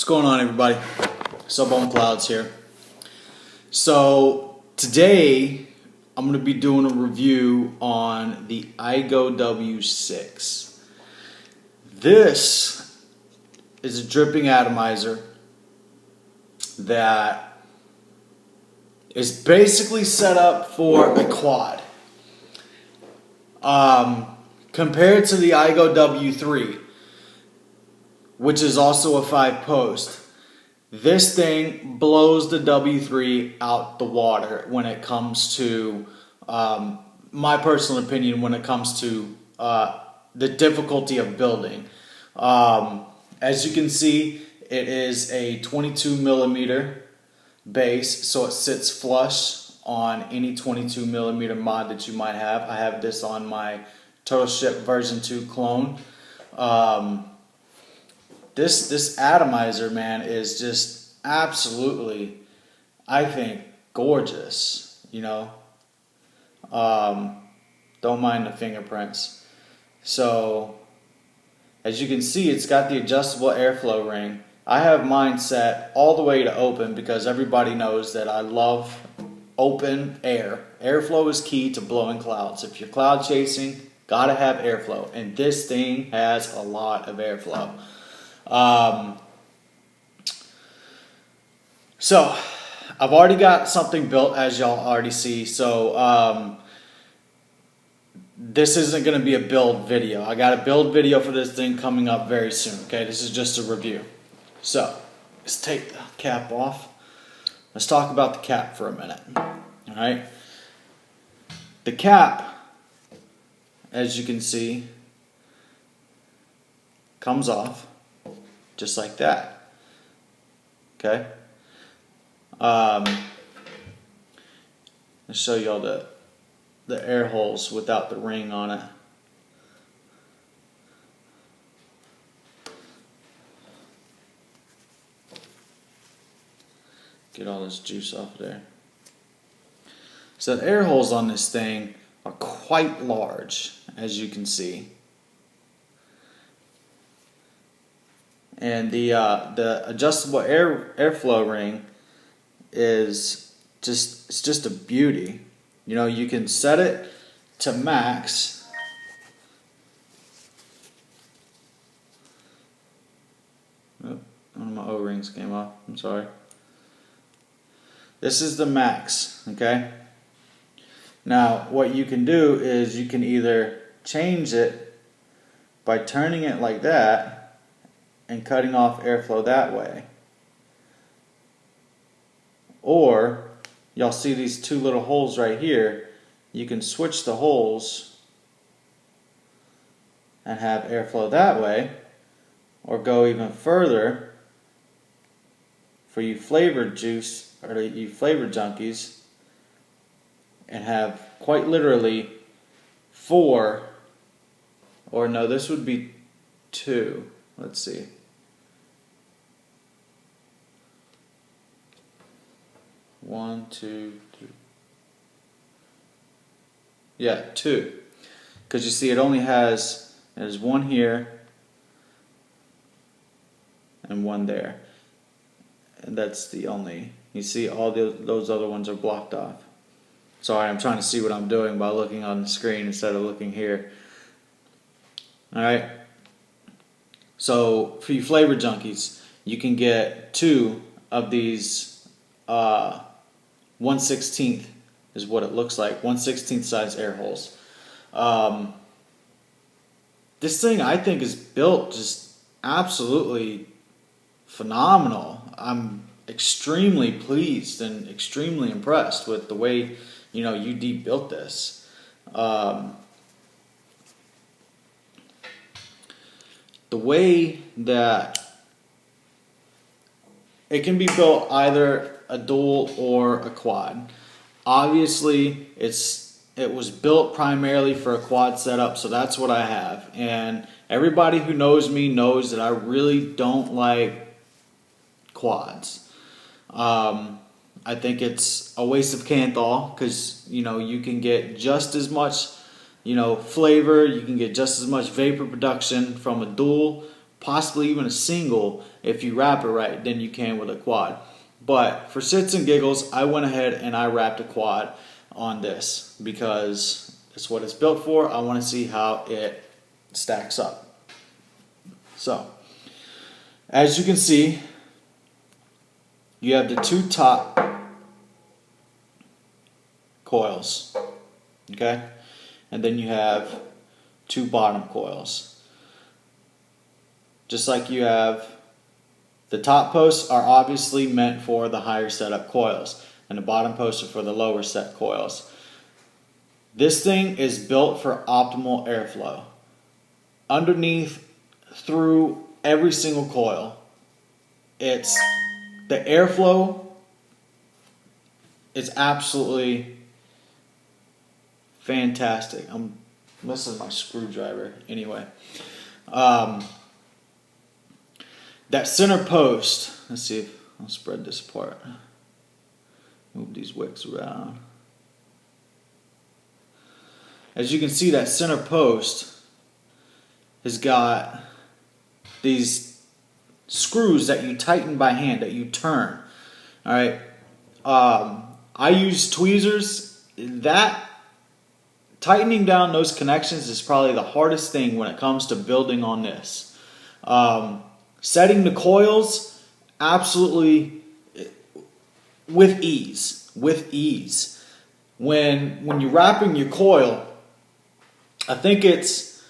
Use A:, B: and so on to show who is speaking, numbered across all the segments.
A: What's going on, everybody? Subbone Clouds here. So today I'm going to be doing a review on the Youde W6. This is a dripping atomizer that is basically set up for a quad. Compared to the Youde W3, which is also a 5-post, this thing blows the W3 out the water when it comes to, my personal opinion, when it comes to the difficulty of building. As you can see, it is a 22 millimeter base, so it sits flush on any 22 millimeter mod that you might have. I have this on my Turtle Ship version 2 clone. This atomizer, man, is just absolutely, I think, gorgeous. You know, don't mind the fingerprints. So, as you can see, it's got the adjustable airflow ring. I have mine set all the way to open because everybody knows that I love open air. Airflow is key to blowing clouds. If you're cloud chasing, gotta have airflow, and this thing has a lot of airflow. So I've already got something built, as y'all already see. So this isn't going to be a build video. I got a build video for this thing coming up very soon. Okay, this is just a review. So let's take the cap off. Let's talk about the cap for a minute. All right, the cap, as you can see, comes off just like that. Okay. I'll show y'all the air holes without the ring on it. Get all this juice off there. So the air holes on this thing are quite large, as you can see. And the adjustable airflow ring is just a beauty. You know, you can set it to max. Oh, one of my O-rings came off. I'm sorry. This is the max, okay? Now, what you can do is you can either change it by turning it like that and cutting off airflow that way. Or, y'all see these two little holes right here, you can switch the holes and have airflow that way, or go even further for you flavored juice, or you flavored junkies, and have quite literally 4, or no, this would be 2, let's see. One, two, three. Yeah, 2. Because you see, it only has, there's 1 here and 1 there. And that's the only, you see all those other ones are blocked off. Sorry, I'm trying to see what I'm doing by looking on the screen instead of looking here. Alright. So, for you flavor junkies, you can get 2 of these 1/16 is what it looks like, 1/16 size air holes. This thing, I think, is built just absolutely phenomenal. I'm extremely pleased and extremely impressed with the way, you know, Youde built this. The way that it can be built either a dual or a quad. Obviously, it was built primarily for a quad setup, so that's what I have. And everybody who knows me knows that I really don't like quads. I think it's a waste of Kanthal because, you know, you can get just as much, you know, flavor, you can get just as much vapor production from a dual possibly even a single if you wrap it right than you can with a quad. But for shits and giggles, I went ahead and I wrapped a quad on this because it's what it's built for. I want to see how it stacks up. So, as you can see, you have the two top coils, okay? And then you have two bottom coils. Just like you have, the top posts are obviously meant for the higher setup coils, and the bottom posts are for the lower set coils. This thing is built for optimal airflow. Underneath, through every single coil, it's the airflow is absolutely fantastic. I'm missing my screwdriver anyway. That center post, let's see if I'll spread this apart. Move these wicks around. As you can see, that center post has got these screws that you tighten by hand, that you turn. Alright. I use tweezers. That tightening down those connections is probably the hardest thing when it comes to building on this. Setting the coils, absolutely with ease. With ease. When you're wrapping your coil, I think it's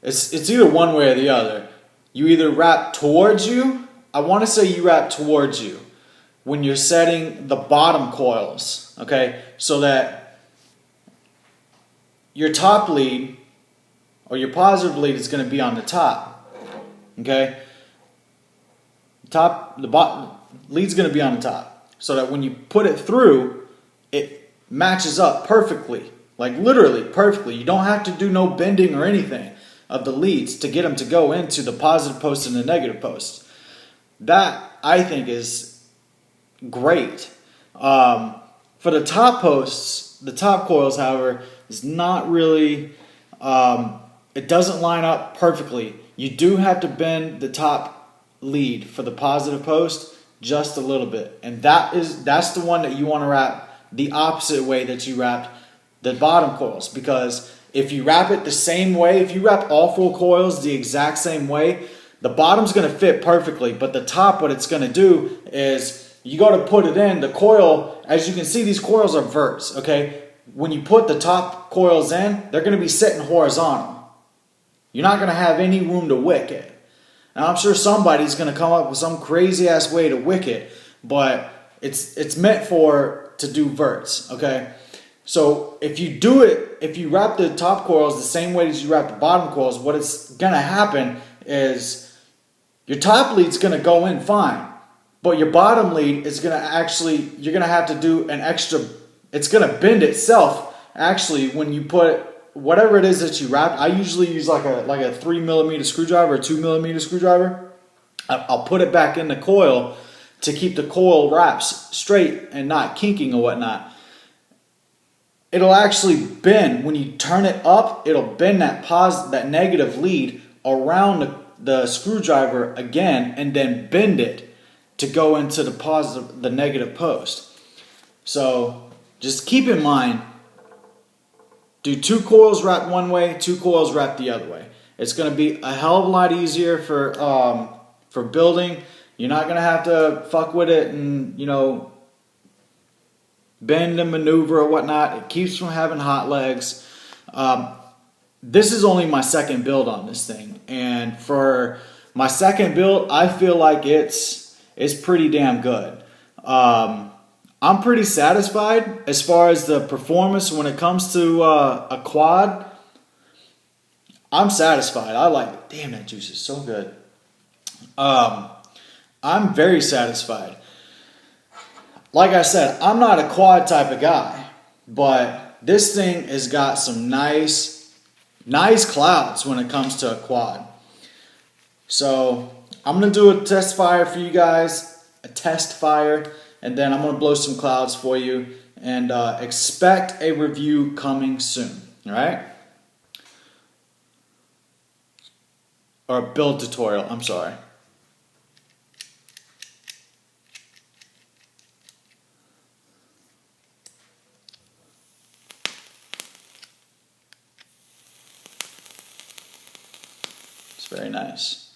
A: either one way or the other. You either wrap towards you. I want to say you wrap towards you when you're setting the bottom coils, okay? So that your top lead or your positive lead is going to be on the top, okay? The bottom lead's going to be on the top, so that when you put it through, it matches up perfectly, like literally perfectly. You don't have to do no bending or anything of the leads to get them to go into the positive post and the negative post. That, I think, is great. For the top posts, the top coils, however, is not really, it doesn't line up perfectly. You do have to bend the top lead for the positive post just a little bit, and that's the one that you want to wrap the opposite way that you wrapped the bottom coils, because if you wrap it the same way, if you wrap all four coils the exact same way, the bottom's going to fit perfectly, but the top, what it's going to do is you got to put it in the coil. As you can see, these coils are verts, okay? When you put the top coils in, they're going to be sitting horizontal. You're not going to have any room to wick it. Now, I'm sure somebody's going to come up with some crazy ass way to wick it, but it's meant to do verts, okay? So if you wrap the top coils the same way as you wrap the bottom coils, what it's going to happen is your top lead's going to go in fine, but your bottom lead is going to you're going to have to do an extra, it's going to bend itself actually when you put whatever it is that you wrap. I usually use like a 3mm screwdriver or 2mm screwdriver. I'll put it back in the coil to keep the coil wraps straight and not kinking or whatnot. It'll actually bend when you turn it up. It'll bend that negative lead around the screwdriver again, and then bend it to go into the negative post. So just keep in mind, do two coils wrap one way, two coils wrap the other way. It's going to be a hell of a lot easier for building. You're not going to have to fuck with it and, bend and maneuver or whatnot. It keeps from having hot legs. This is only my second build on this thing, and for my second build, I feel like it's pretty damn good. I'm pretty satisfied as far as the performance when it comes to a quad. I'm satisfied. I like it. Damn, that juice is so good. I'm very satisfied. Like I said, I'm not a quad type of guy, but this thing has got some nice clouds when it comes to a quad. So I'm going to do a test fire for you guys, and then I'm going to blow some clouds for you, and expect a review coming soon. All right? or build tutorial, I'm sorry. It's very nice.